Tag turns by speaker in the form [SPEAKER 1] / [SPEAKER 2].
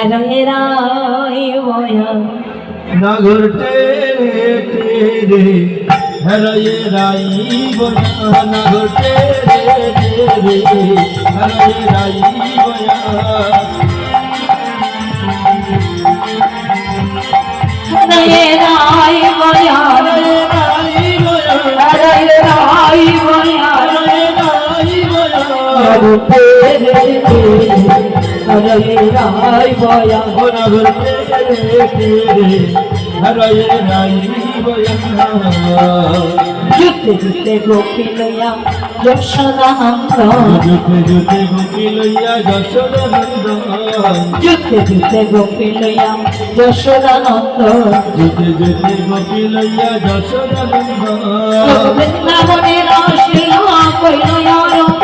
[SPEAKER 1] হেরাই বয়া
[SPEAKER 2] নগর তেরে তেরে হরায়ে রাই বয়া নগর তেরে তেরে হরায়ে রাই বয়া
[SPEAKER 1] হেরাই বয়া
[SPEAKER 2] হরায়ে রাই বয়া
[SPEAKER 1] হেরাই বয়া
[SPEAKER 2] হরায়ে রাই বয়া
[SPEAKER 1] নগর তেরে তেরে হেরাই বয়া
[SPEAKER 2] নগর তেরে তেরে হরায়ে রাই বয়া
[SPEAKER 1] যুদ্ধে যুদ্ধে গোপী লইয়া যশোদা নন্দন
[SPEAKER 2] যুদ্ধে যুদ্ধে গোপী লইয়া যশোদা নন্দন
[SPEAKER 1] যুদ্ধে যুদ্ধে গোপী লইয়া যশোদা নন্দন
[SPEAKER 2] যুদ্ধে যুদ্ধে গোপী লইয়া যশোদা নন্দন
[SPEAKER 1] বৃন্দাবনের রাসলীলা কইল আরম্ভ